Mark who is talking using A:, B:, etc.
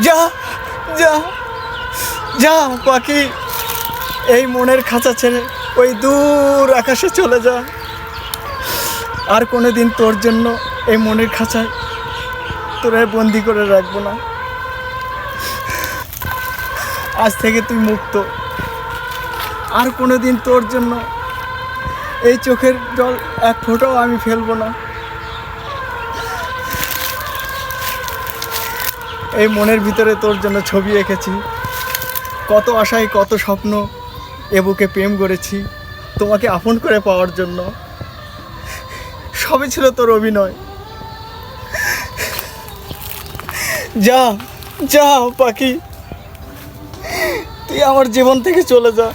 A: যা যা যা পাখি, এই মনের খাঁচা ছেড়ে ওই দূর আকাশে চলে যা। আর কোনো দিন তোর জন্য এই মনের খাঁচায় তোরা বন্দি করে রাখবো না। আজ থেকে তুই মুক্ত। আর কোনো দিন তোর জন্য এই চোখের জল এক ফোঁটাও আমি ফেলবো না। এই মনের ভিতরে তোর জন্য ছবি এঁকেছি, কত আশায় কত স্বপ্ন এ বুকে প্রেম করেছি তোমাকে আপন করে পাওয়ার জন্য। সবই ছিল তোর অভিনয়। যা যা পাখি, তুই আমার জীবন থেকে চলে যা।